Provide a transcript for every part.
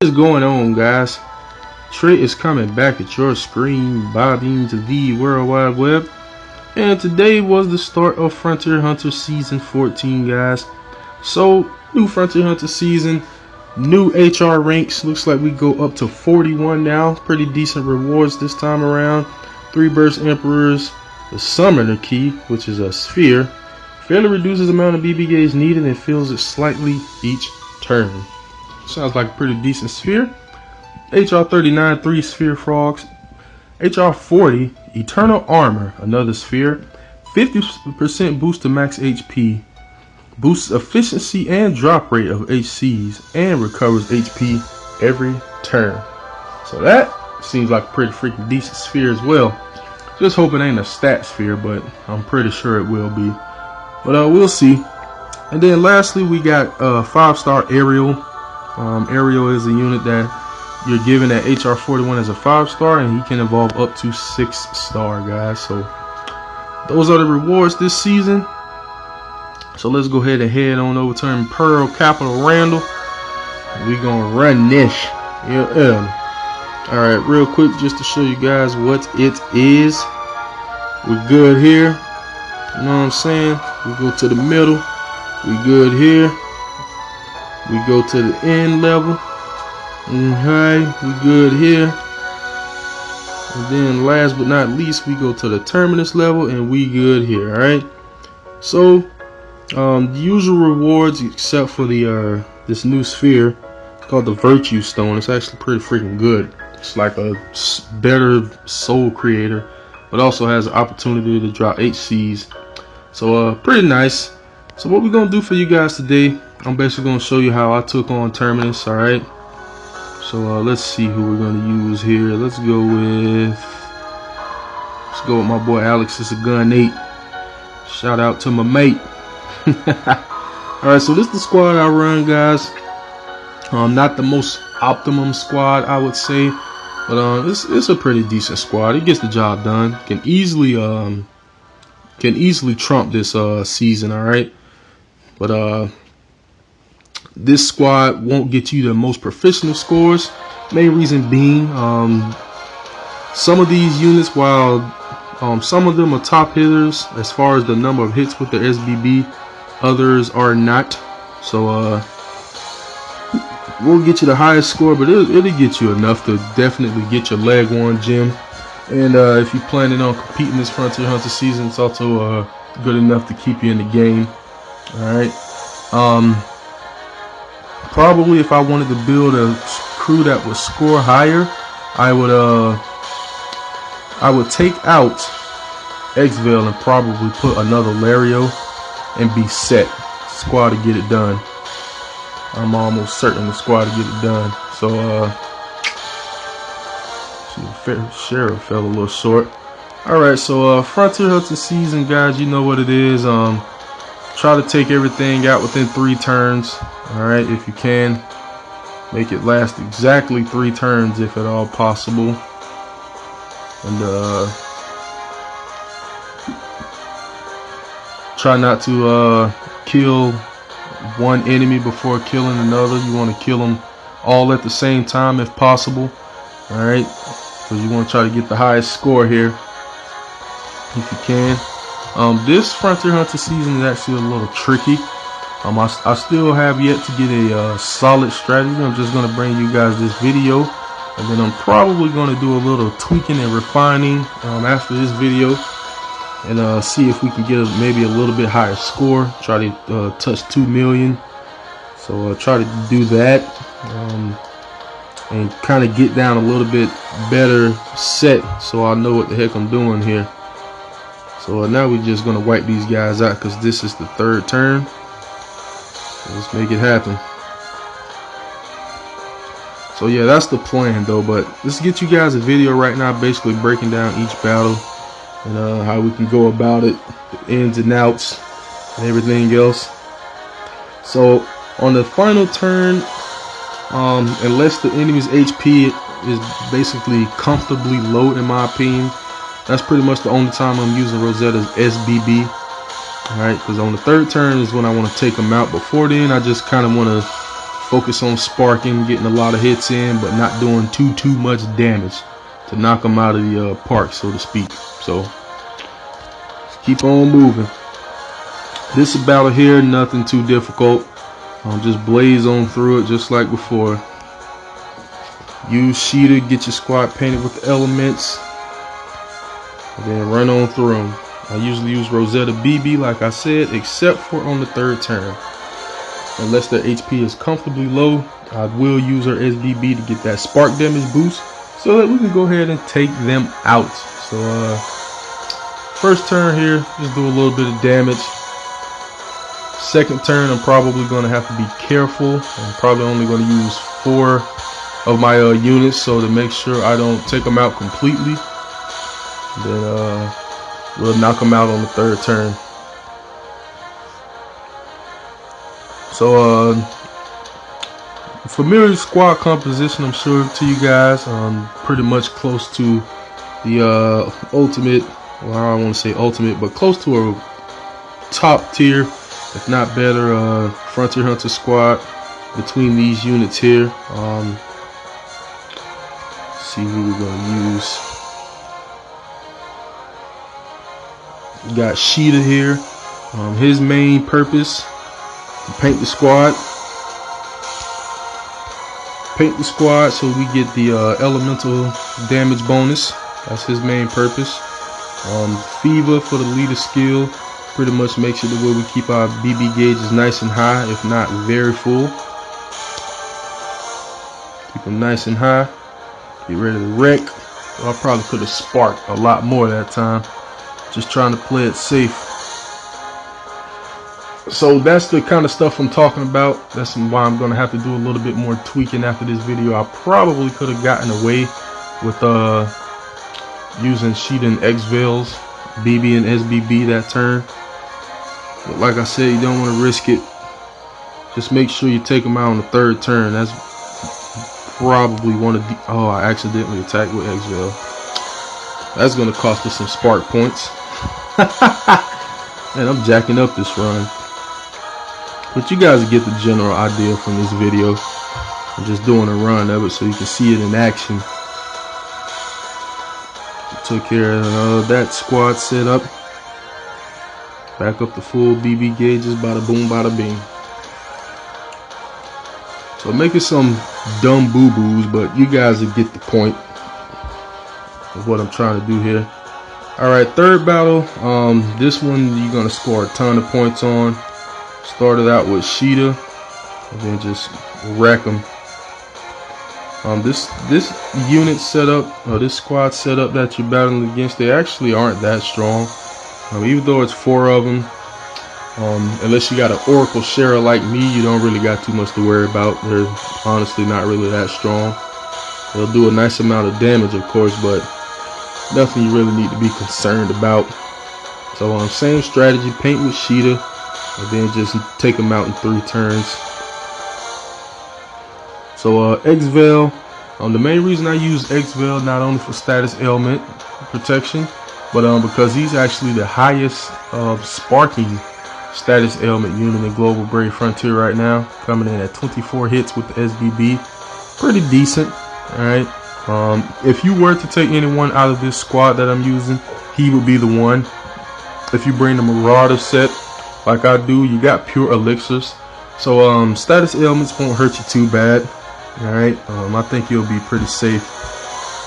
is going on, guys? Trey is coming back at your screen, bobbing to the World Wide Web. And today was the start of Frontier Hunter Season 14, guys. So, new Frontier Hunter Season, new HR ranks. Looks like we go up to 41 now. Pretty decent rewards this time around. 3 Burst Emperors, the Summoner Key, which is a sphere. Fairly reduces the amount of BB gauge needed and fills it slightly each turn. Sounds like a pretty decent sphere. HR 39, 3 Sphere Frogs. HR 40, Eternal Armor, another sphere. 50% boost to max HP. Boosts efficiency and drop rate of HCs and recovers HP every turn. So that seems like a pretty freaking decent sphere as well. Just hoping it ain't a stat sphere, but I'm pretty sure it will be. But we'll see. And then lastly, we got 5-star Ariel. Ariel is a unit that you're given at HR 41 as a 5-star, and he can evolve up to 6-star, guys. So those are the rewards this season. So let's go ahead and head on over to Imperial Capital Randall. We're gonna run this. Alright, real quick, just to show you guys what it is. We're good here. You know what I'm saying? We go to the middle. We good here. We go to the end level. Okay, we good here. And then last but not least, we go to the Terminus level and we good here. Alright. So the usual rewards, except for the this new sphere called the Virtue Stone. It's actually pretty freaking good. It's like a better soul creator, but also has an opportunity to drop HCs. So pretty nice. So what we're gonna do for you guys today, I'm basically gonna show you how I took on Terminus. Alright. So let's see who we're gonna use here. Let's go with my boy Alex. It's a gun 8. Shout out to my mate. Alright, so this is the squad I run, guys. Not the most optimum squad, I would say, but it's a pretty decent squad. It gets the job done. Can easily trump this season. Alright, but this squad won't get you the most professional scores. Main reason being, some of these units, while some of them are top hitters as far as the number of hits with the SBB, others are not. So we'll get you the highest score, but it'll get you enough to definitely get your leg one gem. And if you're planning on competing this Frontier Hunter season, it's also good enough to keep you in the game. Alright. Probably if I wanted to build a crew that would score higher, I would take out Xvale and probably put another Lario and be set. Squad to get it done. I'm almost certain the squad to get it done. So Sheriff fell a little short. Alright, so Frontier Hunter season, guys, you know what it is. Try to take everything out within 3 turns. Alright, if you can. Make it last exactly 3 turns if at all possible. And try not to kill one enemy before killing another. You want to kill them all at the same time if possible. Alright, because you want to try to get the highest score here if you can. This Frontier Hunter season is actually a little tricky. I still have yet to get a solid strategy. I'm just going to bring you guys this video, and then I'm probably going to do a little tweaking and refining after this video, and see if we can get maybe a little bit higher score. Try to touch 2 million. So try to do that, and kind of get down a little bit better set, so I know what the heck I'm doing here. So now we're just going to wipe these guys out because this is the 3rd turn. So let's make it happen. So yeah, that's the plan though. But let's get you guys a video right now basically breaking down each battle and how we can go about it, the ins and outs and everything else. So on the final turn, unless the enemy's HP is basically comfortably low, in my opinion, that's pretty much the only time I'm using Rosetta's SBB. Alright, because on the 3rd turn is when I want to take them out. Before then, I just kind of want to Focus on sparking, getting a lot of hits in, but not doing too much damage to knock them out of the park, so to speak. So keep on moving. This battle here, nothing too difficult. Just blaze on through it just like before. Use Sheeta, get your squad painted with the elements, and then run on through them. I usually use Rosetta BB like I said, except for on the third turn. Unless their HP is comfortably low, I will use her SBB to get that spark damage boost so that we can go ahead and take them out. So first turn here, just do a little bit of damage. Second turn, I'm probably going to have to be careful. I'm probably only going to use 4 of my units, so to make sure I don't take them out completely. Then we'll knock them out on the third turn. So familiar squad composition, I'm sure to you guys, pretty much close to the ultimate, well, I don't want to say ultimate, but close to a top tier, if not better, Frontier Hunter squad between these units here. See who we're gonna use. We got Sheeta here. His main purpose: paint the squad. Paint the squad so we get the elemental damage bonus. That's his main purpose. Fever for the leader skill. Pretty much makes it the way we keep our BB gauges nice and high, if not very full. Keep them nice and high. Get ready to wreck. Well, I probably could have sparked a lot more that time. Just trying to play it safe. So that's the kind of stuff I'm talking about. That's why I'm going to have to do a little bit more tweaking after this video. I probably could have gotten away with using Sheeta and X-Veils, BB and SBB that turn. But like I said, you don't want to risk it. Just make sure you take them out on the third turn. That's probably one of the... Oh, I accidentally attacked with X-Veil. That's going to cost us some spark points. Man, I'm jacking up this run. But you guys get the general idea from this video. I'm just doing a run of it so you can see it in action. Took care of that squad setup. Back up the full BB gauges, bada boom, bada bing. So making some dumb boo-boos, but you guys will get the point of what I'm trying to do here. Alright, third battle. This one you're going to score a ton of points on. Started out with Sheeta, and then just wreck them. This unit setup, or this squad setup that you're battling against, they actually aren't that strong. Even though it's 4 of them, unless you got an Oracle Sharer like me, you don't really got too much to worry about. They're honestly not really that strong. They'll do a nice amount of damage, of course, but nothing you really need to be concerned about. So same strategy, paint with Sheeta, and then just take them out in 3 turns. So X-Veil, the main reason I use X-Veil not only for status ailment protection, but because he's actually the highest sparking status ailment unit in Global Brave Frontier right now, coming in at 24 hits with the SBB. Pretty decent. Alright. If you were to take anyone out of this squad that I'm using, he would be the one. If you bring the Marauder set like I do, you got pure elixirs, so status ailments won't hurt you too bad. Alright, I think you'll be pretty safe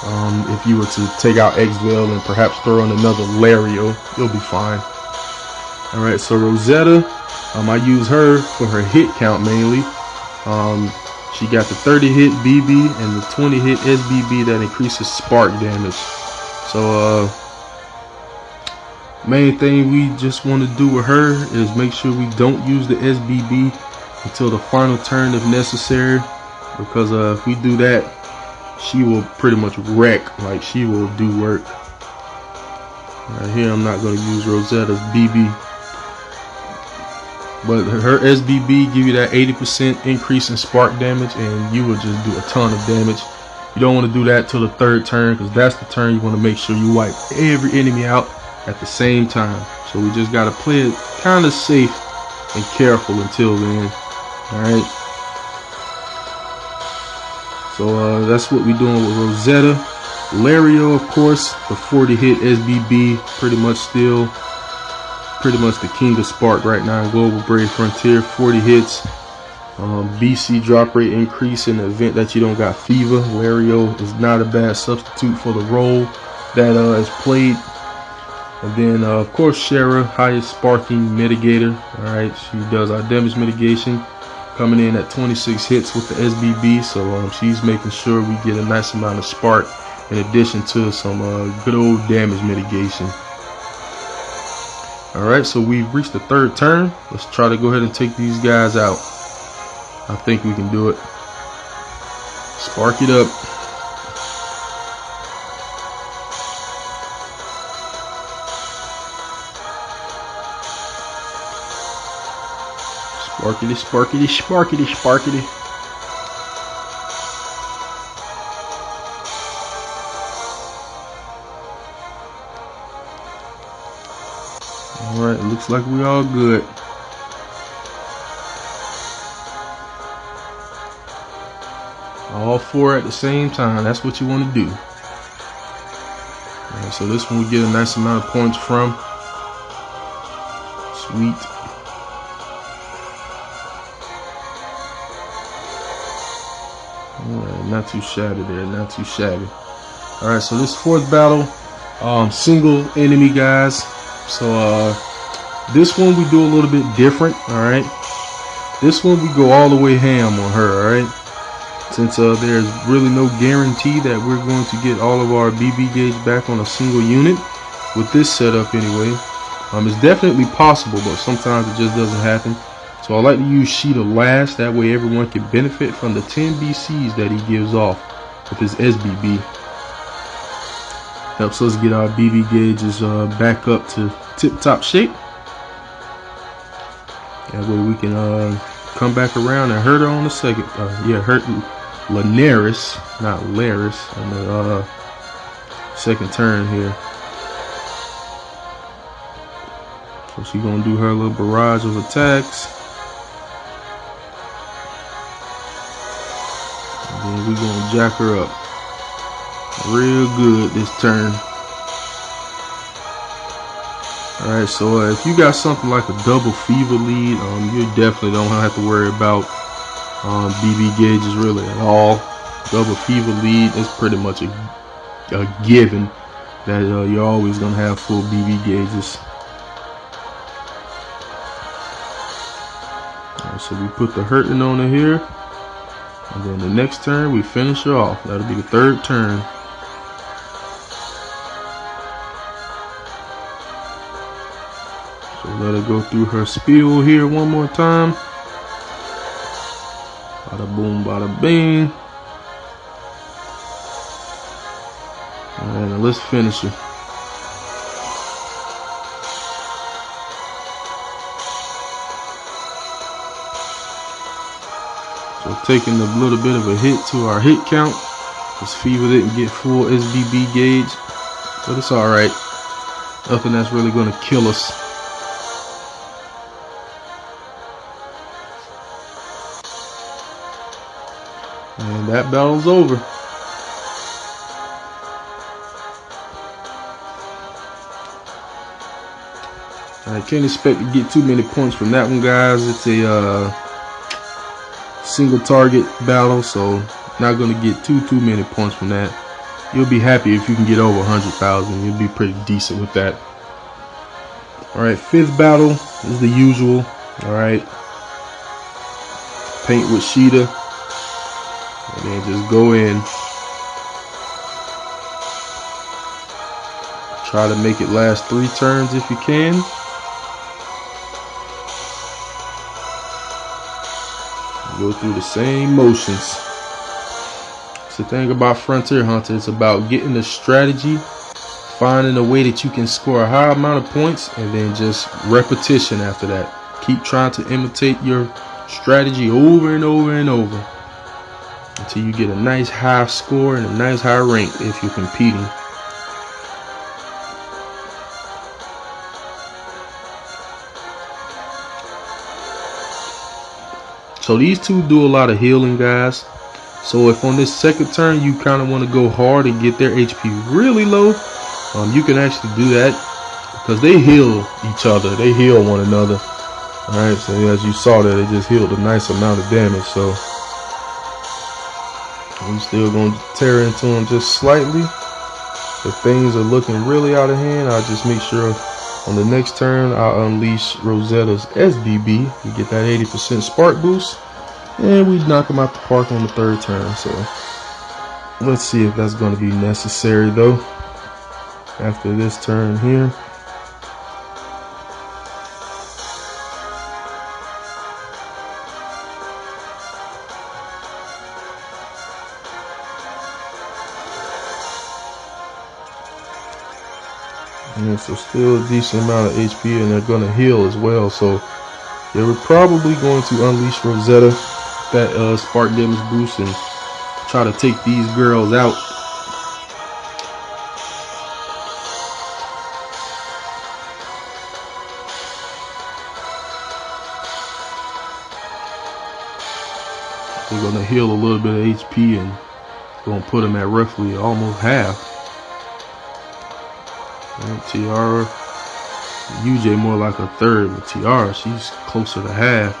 if you were to take out X-Veil and perhaps throw in another Lario. You'll be fine. Alright, so Rosetta, I use her for her hit count mainly. She got the 30 hit BB and the 20 hit SBB that increases spark damage. So main thing we just want to do with her is make sure we don't use the SBB until the final turn if necessary, because if we do that, she will pretty much wreck. Like, she will do work. Right here I'm not going to use Rosetta's BB, but her SBB give you that 80% increase in spark damage, and you will just do a ton of damage. You don't want to do that till the third turn, because that's the turn you want to make sure you wipe every enemy out at the same time. So we just got to play it kind of safe and careful until then. Alright, So that's what we're doing with Rosetta. Lario, of course, the 40 hit SBB, pretty much the king of Spark right now in Global Brave Frontier. 40 hits. BC drop rate increase in the event that you don't got Fever. Lario is not a bad substitute for the role that is played. And then of course Shara, highest sparking mitigator. Alright, she does our damage mitigation, coming in at 26 hits with the SBB. So she's making sure we get a nice amount of spark in addition to some good old damage mitigation. Alright, so we've reached the third turn. Let's try to go ahead and take these guys out. I think we can do it. Spark it up. Sparkity, sparkity, sparkity, sparkity. Alright, looks like we all good. All four at the same time. That's what you want to do. Alright, so this one we get a nice amount of points from. Sweet. Alright, not too shabby there. Not too shabby. Alright, so this fourth battle, single enemy, guys. So this one we do a little bit different. Alright. This one we go all the way ham on her. Alright. Since there's really no guarantee that we're going to get all of our BB gauge back on a single unit with this setup anyway. It's definitely possible, but sometimes it just doesn't happen. So I like to use Sheeta last, that way everyone can benefit from the 10 BCs that he gives off with his SBB. Helps us get our BB gauges back up to tip-top shape. That way we can come back around and hurt her on the second, hurt Linares, not Laris, on the second turn here. So she's gonna do her little barrage of attacks. And then we're gonna jack her up real good this turn. Alright, so if you got something like a double fever lead, you definitely don't have to worry about BB gauges really at all. Double fever lead is pretty much a given that you're always gonna have full BB gauges. Alright, so we put the hurting on her here, and then the next turn we finish her off. That'll be the third turn. So let her go through her spiel here one more time. Bada boom, bada bing. Alright, now let's finish her. So taking a little bit of a hit to our hit count. This Fever didn't get full SBB gauge, but it's alright. Nothing that's really going to kill us. And that battle's over. I can't expect to get too many points from that one, guys. It's a single target battle, so not going to get too many points from that. You'll be happy if you can get over 100,000. You'll be pretty decent with that. Alright, fifth battle is the usual. Alright. Paint with Sheeta. And then just go in. Try to make it last 3 turns if you can. Go through the same motions. It's the thing about Frontier Hunter. It's about getting the strategy, finding a way that you can score a high amount of points, and then just repetition after that. Keep trying to imitate your strategy over and over and over until you get a nice high score and a nice high rank if you're competing. So these two do a lot of healing, guys. So if on this second turn you kind of want to go hard and get their HP really low, you can actually do that because they heal each other. They heal one another. Alright, so as you saw that, it just healed a nice amount of damage. So I'm still going to tear into them just slightly. If things are looking really out of hand, I'll just make sure on the next turn I'll unleash Rosetta's SBB. We get that 80% spark boost, and we knock them out the park on the third turn. So let's see if that's going to be necessary though after this turn here. And so still a decent amount of HP, and they're going to heal as well. So yeah, we're probably going to unleash Rosetta, that spark damage boost, and try to take these girls out. We're going to heal a little bit of HP and going to put them at roughly almost half. And Tiara, UJ more like a third, but Tiara, she's closer to half.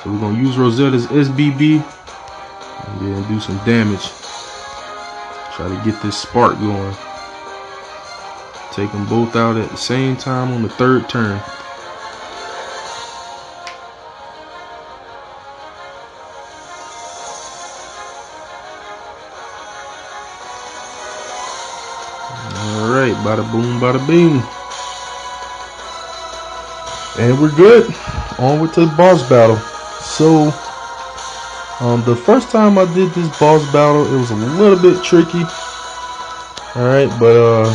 So we're going to use Rosetta's SBB and then do some damage. Try to get this spark going. Take them both out at the same time on the third turn. Alright, bada boom, bada bing. And we're good. Onward to the boss battle. So, the first time I did this boss battle, it was a little bit tricky. Alright, but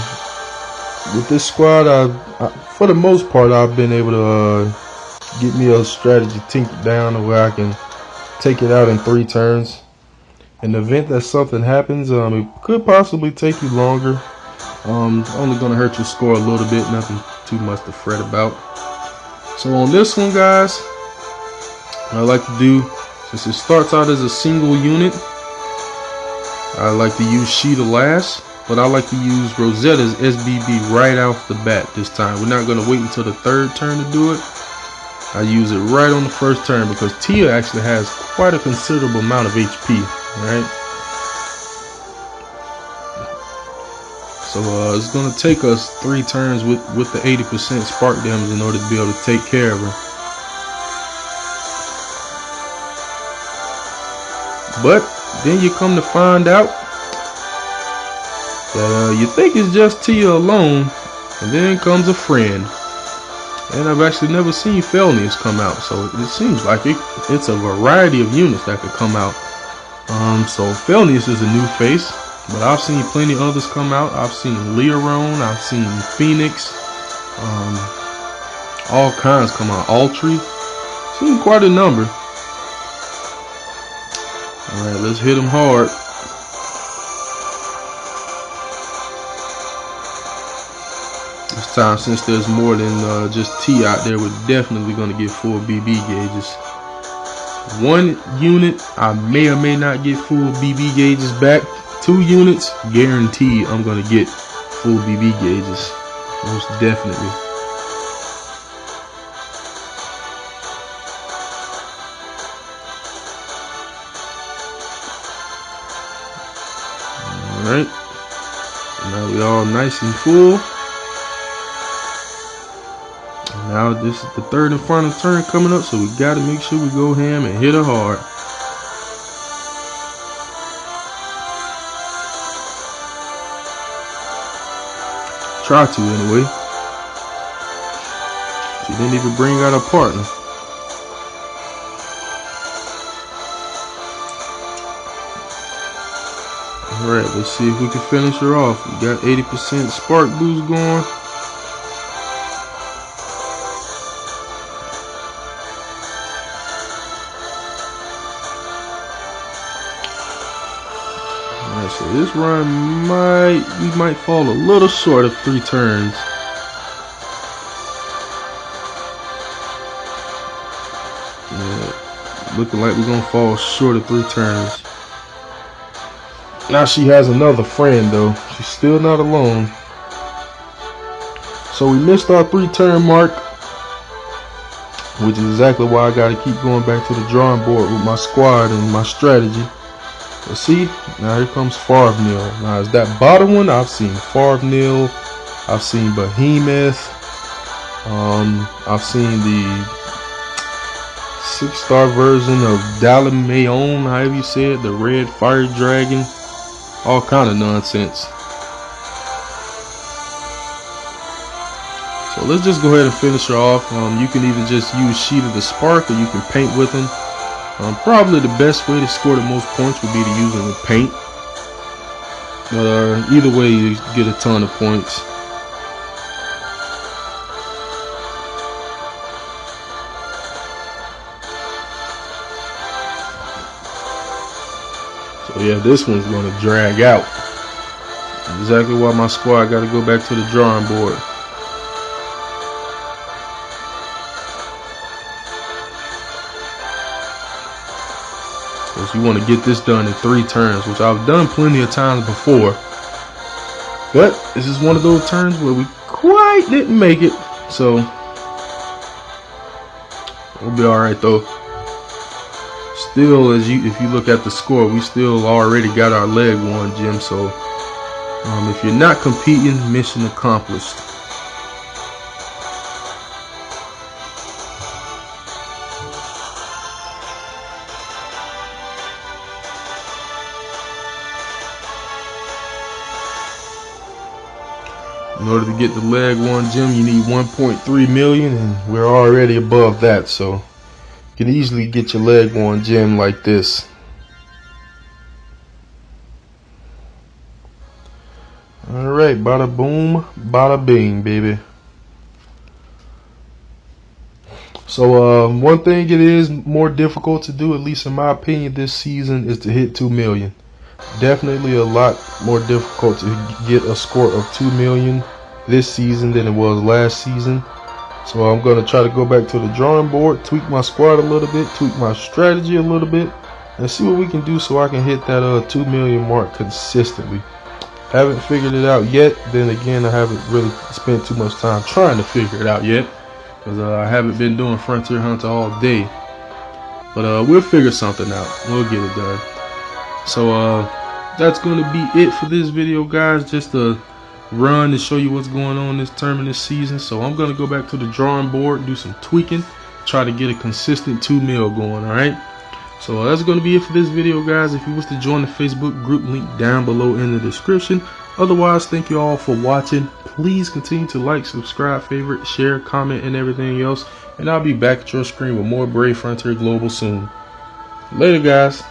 with this squad, I for the most part, I've been able to get me a strategy tinkered down to where I can take it out in 3 turns. In the event that something happens, it could possibly take you longer. Only gonna hurt your score a little bit, nothing too much to fret about. So on this one, guys, what I like to do, since it starts out as a single unit, I like to use Sheeta last, but I like to use Rosetta's SBB right off the bat this time. We're not gonna wait until the third turn to do it. I use it right on the first turn because Tia actually has quite a considerable amount of HP, right? So it's going to take us 3 turns with the 80% spark damage in order to be able to take care of her. But then you come to find out that you think it's just Tia alone, and then comes a friend. And I've actually never seen Felnius come out, so it seems like it's a variety of units that could come out. So Felnius is a new face. But I've seen plenty of others come out. I've seen Leorone, I've seen Phoenix, all kinds come out. Altry, seen quite a number. Alright, let's hit them hard. This time, since there's more than just T out there, we're definitely going to get full BB gauges. 1 unit, I may or may not get full BB gauges back. 2 units, guaranteed I'm gonna get full BB gauges, most definitely. Alright, so now we all nice and full. And now this is the third and final turn coming up, so we gotta make sure we go ham and hit her hard. Try to anyway. She didn't even bring out a partner. Alright, let's see if we can finish her off. We got 80% spark boost going. Alright, so this run we might fall a little short of 3 turns. Yeah, looking like we're gonna fall short of 3 turns. Now she has another friend though. She's still not alone. So we missed our 3-turn mark, which is exactly why I gotta keep going back to the drawing board with my squad and my strategy. But see, now here comes Farvnil. Now is that bottom one? I've seen Farvnil, I've seen Behemoth, I've seen the 6-star version of Dalamayon, however you say it, the red fire dragon, all kind of nonsense. So let's just go ahead and finish her off. You can either just use Sheet of the Spark or you can paint with them. Probably the best way to score the most points would be to use them with paint. But either way, you get a ton of points. So yeah, this one's going to drag out. Exactly why my squad got to go back to the drawing board. Because you want to get this done in 3 turns, which I've done plenty of times before. But this is one of those turns where we quite didn't make it. So we'll be alright though. Still, if you look at the score, we still already got our leg 1 gem. So if you're not competing, mission accomplished. In order to get the leg 1 gem, you need 1.3 million, and we're already above that. So you can easily get your leg 1 gem like this. Alright, bada boom, bada bing, baby. So one thing it is more difficult to do, at least in my opinion, this season, is to hit 2 million. Definitely a lot more difficult to get a score of 2 million this season than it was last season. So I'm going to try to go back to the drawing board, tweak my squad a little bit, tweak my strategy a little bit, and see what we can do so I can hit that 2 million mark consistently. Haven't figured it out yet. Then again, I haven't really spent too much time trying to figure it out yet, because I haven't been doing Frontier Hunter all day. But we'll figure something out. We'll get it done. So that's going to be it for this video, guys. Just a run to show you what's going on this Terminus season. So I'm going to go back to the drawing board, do some tweaking, try to get a consistent 2 mil going. Alright, so that's going to be it for this video, guys. If you wish to join the Facebook group, link down below in the description. Otherwise, thank you all for watching. Please continue to like, subscribe, favorite, share, comment, and everything else, and I'll be back at your screen with more Brave Frontier Global soon. Later, guys.